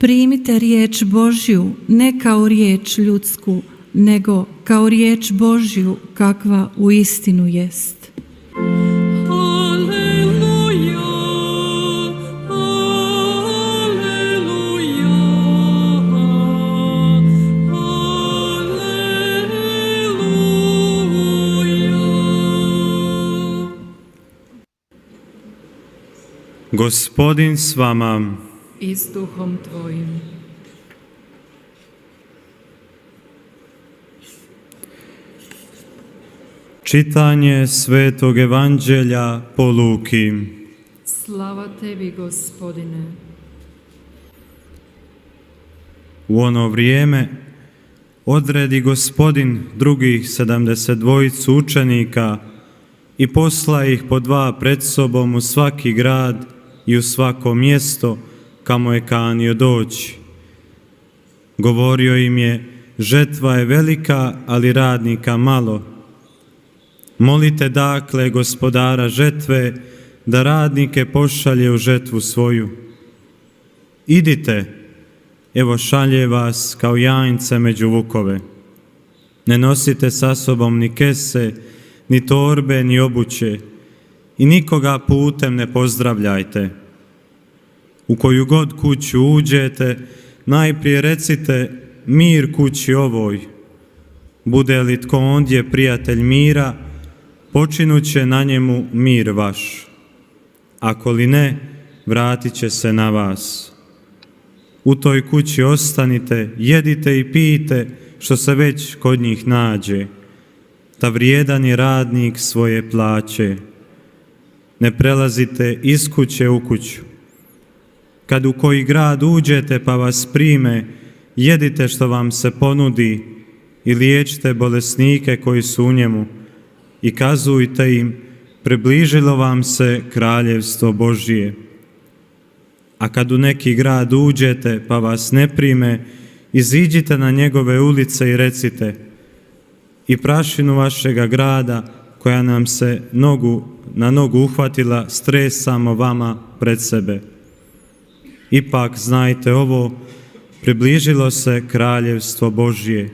Primite riječ Božju ne kao riječ ljudsku, nego kao riječ Božju kakva uistinu jest. Alleluja, alleluja, alleluja. Gospodin s vama. I s duhom tvojim. Čitanje Svetog Evanđelja po Luki. Slava tebi, Gospodine. U ono vrijeme odredi Gospodin drugih 72 učenika i posla ih po 2 pred sobom u svaki grad i u svako mjesto kamo je kanio doći. Govorio im je: žetva je velika, ali radnika malo. Molite dakle gospodara žetve da radnike pošalje u žetvu svoju. Idite, evo šalje vas kao janjce među vukove. Ne nosite sa sobom ni kese, ni torbe, ni obuće, i nikoga putem ne pozdravljajte. U koju god kuću uđete, najprije recite: mir kući ovoj. Bude li tko ondje prijatelj mira, počinuće na njemu mir vaš. Ako li ne, vratit će se na vas. U toj kući ostanite, jedite i pijte što se već kod njih nađe, da vrijedan je radnik svoje plaće. Ne prelazite iz kuće u kuću. Kad u koji grad uđete pa vas prime, jedite što vam se ponudi i liječite bolesnike koji su u njemu i kazujte im: približilo vam se kraljevstvo Božije. A kad u neki grad uđete pa vas ne prime, iziđite na njegove ulice i recite: i prašinu vašega grada koja nam se na nogu uhvatila stresamo vama pred sebe. Ipak znajte ovo, približilo se kraljevstvo Božje.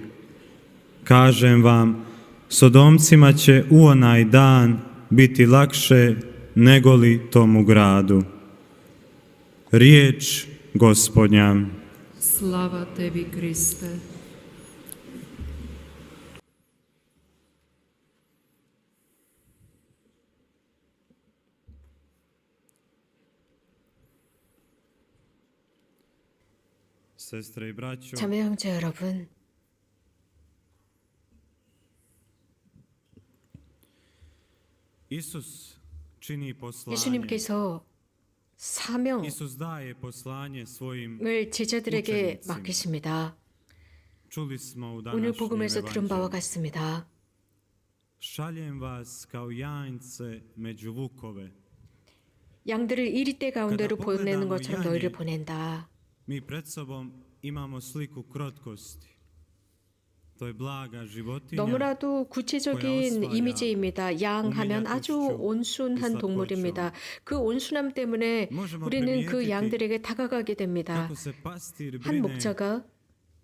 Kažem vam, Sodomcima će u onaj dan biti lakše negoli tomu gradu. Riječ Gospodnja. Slava tebi, Kriste. Sestre i braćo, 자매 형제 여러분, Isus čini poslanje. 예수님께서 사명을 Isus daje poslanje svojim 제자들에게 učenicima. 맡기십니다. Čuli smo u 오늘 današnjem 복음에서 들은 바와 evanđelju. 같습니다. Šaljem vas kao janjce među vukove. 양들을 이리대 가운데로 kada 보내는 pogledamo 것처럼 janje, 너희를 보낸다. Mi pred sobom imamo sliku krotkosti. To je blaga životinja. 너무나도 구체적인 이미지입니다. 양 하면 아주 온순한 동물입니다. 그 온순함 때문에 우리는 그 양들에게 다가가게 됩니다. Kako se pastir 한 brine 목자가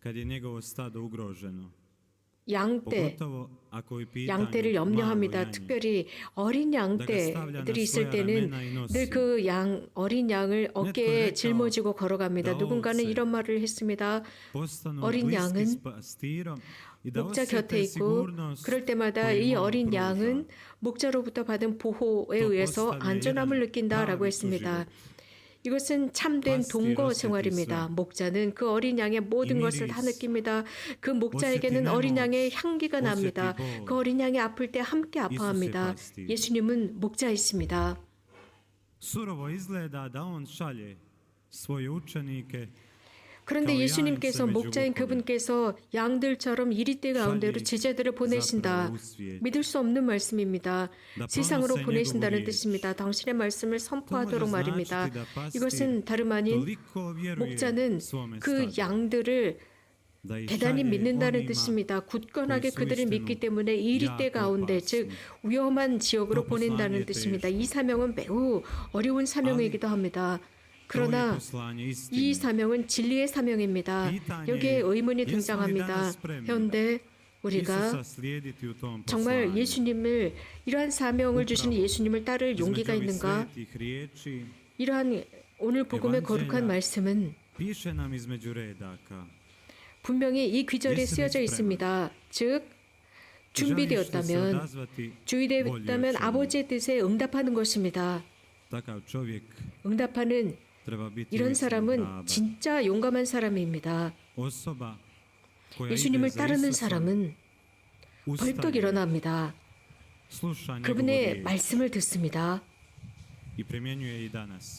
kad je njegovo stado ugroženo. 양떼, Pogotovo ako je pitanje 양떼를 malo 염려합니다. janje. 특별히 어린 양떼들이 있을 때는 늘 그 어린 양을 어깨에 짊어지고 걸어갑니다. 누군가는 이런 말을 했습니다. Postanu 어린 bliski 양은 s pastirom i da 목자 곁에 osjete 있고 sigurnost 그럴 때마다 koju 이 on 어린 pruža. 양은 목자로부터 받은 보호에 의해서 안전함을 느낀다라고 했습니다. 이것은 참된 동거 생활입니다. 목자는 그 어린 양의 모든 것을 다 느낍니다. 그 목자에게는 어린 양의 향기가 납니다. 그 어린 양이 아플 때 함께 아파합니다. 예수님은 목자이십니다. Surovo izgleda da on šalje svoje učenike. 그런데 예수님께서 목자인 그분께서 양들처럼 이리대 가운데로 제자들을 보내신다. 믿을 수 없는 말씀입니다. 세상으로 보내신다는 뜻입니다. 당신의 말씀을 선포하도록 말입니다. 이것은 다름 아닌 목자는 그 양들을 대단히 믿는다는 뜻입니다. 굳건하게 그들을 믿기 때문에 이리대 가운데, 즉 위험한 지역으로 보낸다는 뜻입니다. 이 사명은 매우 어려운 사명이기도 합니다. 그러나 이 사명은 진리의 사명입니다. 여기에 의문이 등장합니다. 현대 우리가 정말 예수님을, 이러한 사명을 주신 예수님을 따를 용기가 있는가? 이러한 오늘 복음의 거룩한 말씀은 분명히 이 귀절에 쓰여져 있습니다. 즉 준비되었다면, 주의되었다면 아버지의 뜻에 응답하는 것입니다. 응답하는 이런 사람은 진짜 용감한 사람입니다. 예수님을 따르는 사람은 벌떡 일어납니다. 그분의 말씀을 듣습니다.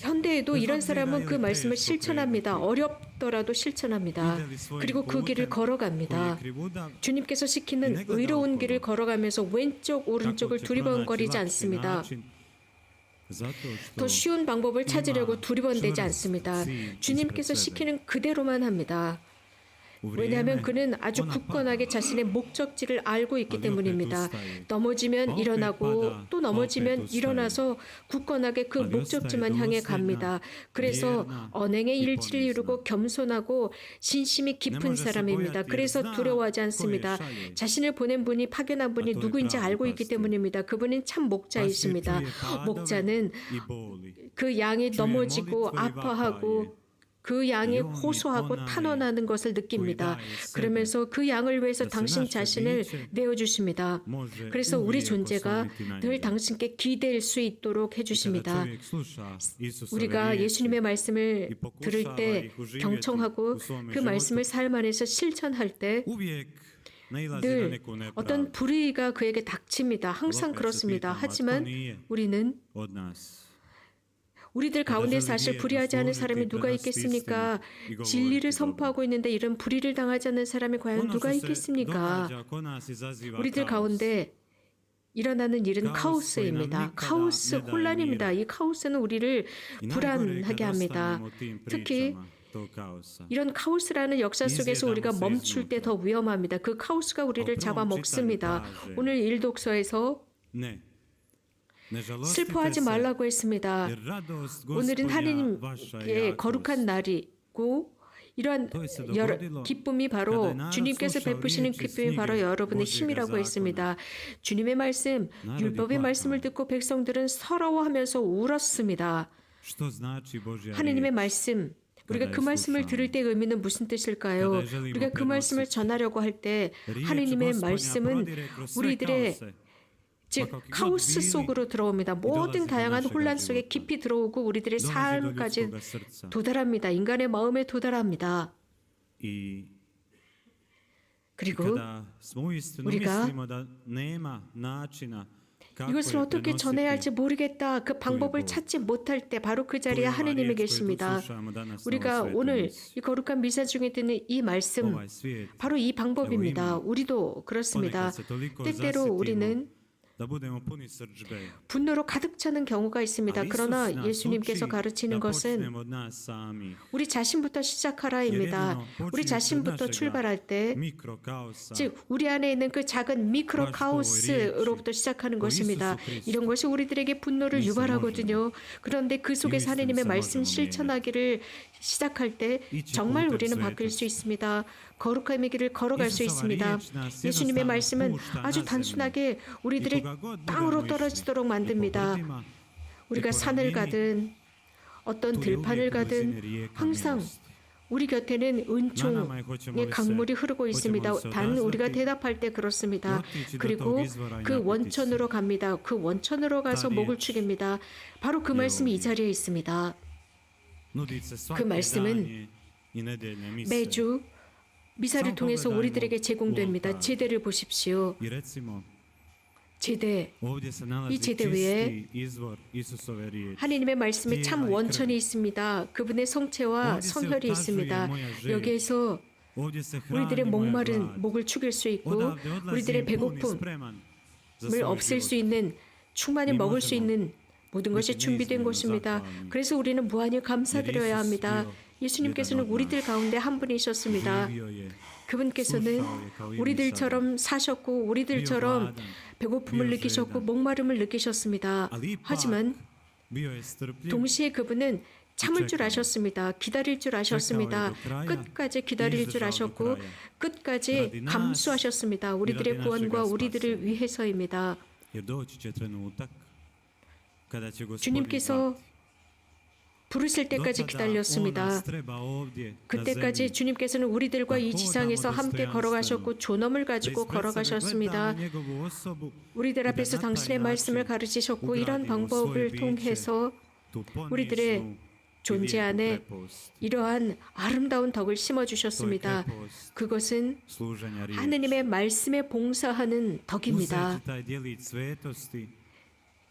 현대에도 이런 사람은 그 말씀을 실천합니다. 어렵더라도 실천합니다. 그리고 그 길을 걸어갑니다. 주님께서 시키는 의로운 길을 걸어가면서 왼쪽 오른쪽을 두리번거리지 않습니다. 더 쉬운 방법을 찾으려고 두리번대지 않습니다. 주님께서 시키는 그대로만 합니다. 왜냐하면 그는 아주 굳건하게 자신의 목적지를 알고 있기 때문입니다. 넘어지면 일어나고 또 넘어지면 일어나서 굳건하게 그 목적지만 향해 갑니다. 그래서 언행의 일치를 이루고 겸손하고 신심이 깊은 사람입니다. 그래서 두려워하지 않습니다. 자신을 보낸 분이, 파견한 분이 누구인지 알고 있기 때문입니다. 그분은 참 목자이십니다. 목자는 그 양이 넘어지고 아파하고 그 양이 호소하고 탄원하는 것을 느낍니다. 그러면서 그 양을 위해서 당신 자신을 내어주십니다. 그래서 우리 존재가 늘 당신께 기댈 수 있도록 해주십니다. 우리가 예수님의 말씀을 들을 때 경청하고 그 말씀을 삶 안에서 실천할 때 늘 어떤 불의가 그에게 닥칩니다. 항상 그렇습니다. 하지만 우리들 가운데 사실 불의하지 않은 사람이 누가 있겠습니까? 진리를 선포하고 있는데 이런 불의를 당하지 않는 사람이 과연 누가 있겠습니까? 우리들 가운데 일어나는 일은 카오스입니다. 카오스, 혼란입니다. 이 카오스는 우리를 불안하게 합니다. 특히 이런 카오스라는 역사 속에서 우리가 멈출 때 더 위험합니다. 그 카오스가 우리를 잡아먹습니다. 오늘 일독서에서 슬퍼하지 말라고 했습니다. 오늘은 하나님의 거룩한 날이고 이러한 기쁨이 바로 주님께서 베푸시는 기쁨이 바로 여러분의 힘이라고 했습니다. 주님의 말씀, 율법의 말씀을 듣고 백성들은 서러워하면서 울었습니다. 하나님의 말씀, 우리가 그 말씀을 들을 때 의미는 무슨 뜻일까요? 우리가 그 말씀을 전하려고 할 때 하나님의 말씀은 우리들의 즉 카오스 속으로 들어옵니다. 모든 다양한 혼란 속에 깊이 들어오고 우리들의 삶까지 도달합니다. 인간의 마음에 도달합니다. 그리고 우리가 이것을 어떻게 전해야 할지 모르겠다. 그 방법을 찾지 못할 때 바로 그 자리에 하느님이 계십니다. 우리가 오늘 이 거룩한 미사 중에 듣는 이 말씀, 바로 이 방법입니다. 우리도 그렇습니다. 때때로 우리는 분노로 가득 차는 경우가 있습니다. 그러나 예수님께서 가르치는 것은 우리 자신부터 시작하라입니다. 우리 자신부터 출발할 때, 즉 우리 안에 있는 그 작은 미크로 카오스로부터 시작하는 것입니다. 이런 것이 우리들에게 분노를 유발하거든요. 그런데 그 속에서 하나님의 말씀 실천하기를 시작할 때 정말 우리는 바뀔 수 있습니다. 거룩함의 길을 걸어갈 수 있습니다. 예수님의 말씀은 아주 단순하게 우리들의 땅으로 떨어지도록 만듭니다. 우리가 산을 가든 어떤 들판을 가든 항상 우리 곁에는 은총의 강물이 흐르고 있습니다. 단 우리가 대답할 때 그렇습니다. 그리고 그 원천으로 갑니다. 그 원천으로 가서 목을 축입니다. 바로 그 말씀이 이 자리에 있습니다. 그 말씀은 매주 미사를 통해서 우리들에게 제공됩니다. 제대를 보십시오. 제대, 이 제대 위에 하나님의 말씀에 참 원천이 있습니다. 그분의 성체와 성혈이 있습니다. 여기에서 우리들의 목마른 목을 축일 수 있고 우리들의 배고픔을 없앨 수 있는, 충만히 먹을 수 있는 모든 것이 준비된 곳입니다. 그래서 우리는 무한히 감사드려야 합니다. 예수님께서는 우리들 가운데 한 분이셨습니다. 그분께서는 우리들처럼 사셨고 우리들처럼 배고픔을 느끼셨고 목마름을 느끼셨습니다. 하지만 동시에 그분은 참을 줄 아셨습니다. 기다릴 줄 아셨습니다. 끝까지 기다릴 줄 아셨고 끝까지 감수하셨습니다. 우리들의 구원과 우리들을 위해서입니다. Jer doći će trenutak kada će Gospodin 주님께서 zvati. 부르실 때까지 Do tada on 기다렸습니다. nas treba ovdje na 그때까지 zemlji 주님께서는 우리들과 이 지상에서 함께 걸어가셨고 존엄을 da 가지고 ispred sebe 걸어가셨습니다. gledamo njegovu osobu 우리들 i da 앞에서 na taj 당신의 말씀을 način 가르치셨고 이런 ugradimo svoje 방법을 biće, 통해서 tu 우리들의 ponisnu i 존재 vjeku 안에 krepost. 이러한 아름다운 덕을 To je 심어주셨습니다. krepost 그것은 služenja riječi. 하느님의 말씀에 봉사하는 덕입니다. Uzeći taj djelić svetosti,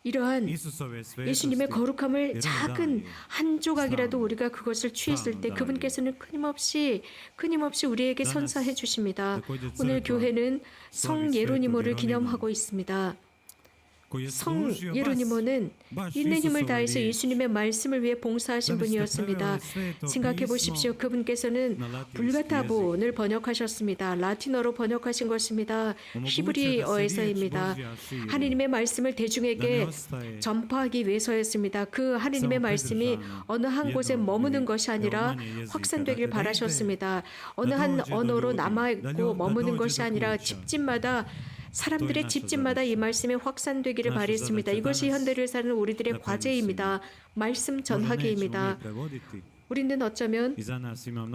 이러한 Isusove svetosti, 예수님의 거룩함을 jer on 작은 daje 한 조각이라도 우리가 그것을 취했을 때 그분께서는 끊임없이 우리에게 선사해 주십니다. 오늘 교회는 성 예로니모를 기념하고 있습니다. koji je 성 služio 예로니모는 baš 있는 힘을 Isusovoj 다해서 riječi. 예수님의 말씀을 위해 봉사하신 분이었습니다. 생각해 보십시오. 그분께서는 불가타본을 번역하셨습니다. 라틴어로 번역하신 것입니다. 히브리어에서입니다. 하느님의 말씀을 대중에게 전파하기 위해서였습니다. 그 하느님의 말씀이 어느 한 곳에 머무는 것이 아니라 확산되길 바라셨습니다. 어느 한 언어로 남아있고 머무는 것이 아니라 집집마다 사람들의 집집마다 이 말씀이 확산되기를 바랬습니다. 이것이 현대를 사는 우리들의 과제입니다. 말씀 전하기입니다. 우리는 어쩌면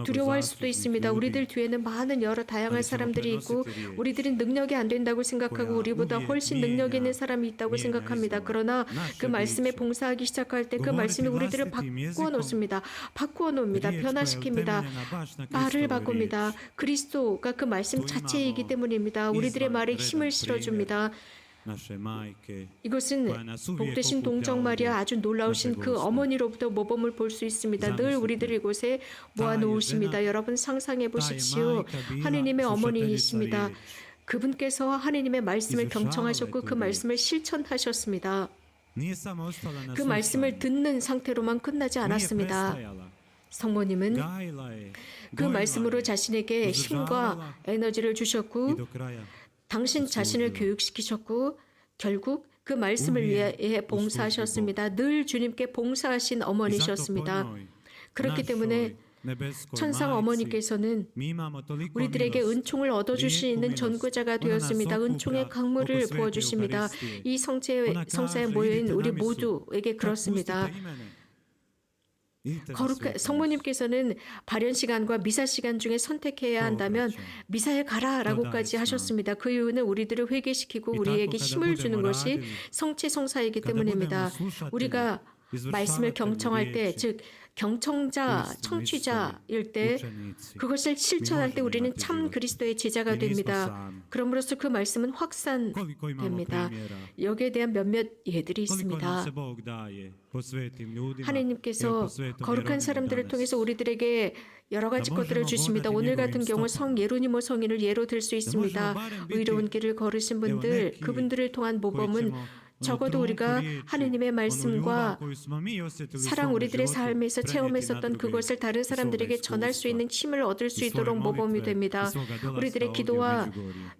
두려워할 수도 있습니다. 우리들 뒤에는 많은 여러 다양한 사람들이 있고 우리들은 능력이 안 된다고 생각하고 우리보다 훨씬 능력 있는 사람이 있다고 생각합니다. 그러나 그 말씀에 봉사하기 시작할 때 그 말씀이 우리들을 바꾸어 놓습니다. 바꾸어 놓습니다. 변화시킵니다. 말을 바꿉니다. 그리스도가 그 말씀 자체이기 때문입니다. 우리들의 말에 힘을 실어줍니다. 이것은 복되신 동정 마리아 아주 놀라우신 그 어머니로부터 모범을 볼 수 있습니다. 늘 우리들 이곳에 모아놓으십니다. 여러분 상상해 보십시오. 하느님의 어머니이십니다. 그분께서 하느님의 말씀을 경청하셨고 그 말씀을 실천하셨습니다. 그 말씀을 듣는 상태로만 끝나지 않았습니다. 성모님은 그 말씀으로 자신에게 힘과 에너지를 주셨고 당신 자신을 교육시키셨고 결국 그 말씀을 위해 봉사하셨습니다. 늘 주님께 봉사하신 어머니셨습니다. 그렇기 때문에 천상 어머니께서는 우리들에게 은총을 얻어주시는 전구자가 되었습니다. 은총의 강물을 부어주십니다. 이 성사에 모여있는 우리 모두에게 그렇습니다. 성모님께서는 발연 시간과 미사 시간 중에 선택해야 한다면 미사에 가라라고까지 하셨습니다. 그 이유는 우리들을 회개시키고 우리에게 힘을 주는 것이 성체 성사이기 때문입니다. 우리가 말씀을 경청할 때, 즉 경청자, 청취자일 때 그것을 실천할 때 우리는 참 그리스도의 제자가 됩니다. 그럼으로써 그 말씀은 확산됩니다. 여기에 대한 몇몇 예들이 있습니다. 하나님께서 거룩한 사람들을 통해서 우리들에게 여러 가지 것들을 주십니다. 오늘 같은 경우 성 예로니모 성인을 예로 들 수 있습니다. 의로운 길을 걸으신 분들, 그분들을 통한 모범은 적어도 우리가 하느님의 말씀과 사랑 우리들의 삶에서 체험했었던 그것을 다른 사람들에게 전할 수 있는 힘을 얻을 수 있도록 모범이 됩니다. 우리들의 기도와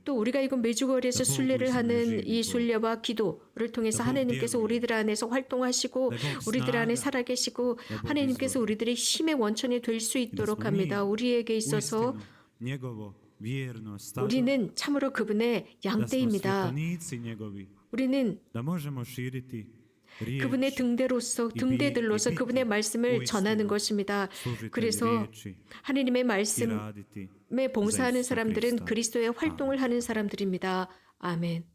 또 우리가 이곳 메주거리에서 순례를 하는 이 순례와 기도를 통해서 하나님께서 우리들 안에서 활동하시고 우리들 안에 살아계시고 하나님께서 우리들의 힘의 원천이 될 수 있도록 합니다. 우리에게 있어서 우리는 참으로 그분의 양떼입니다. 우리는 그분의 등대들로서 그분의 말씀을 전하는 것입니다. 그래서 하느님의 말씀에 봉사하는 사람들은 그리스도의 활동을 하는 사람들입니다. 아멘.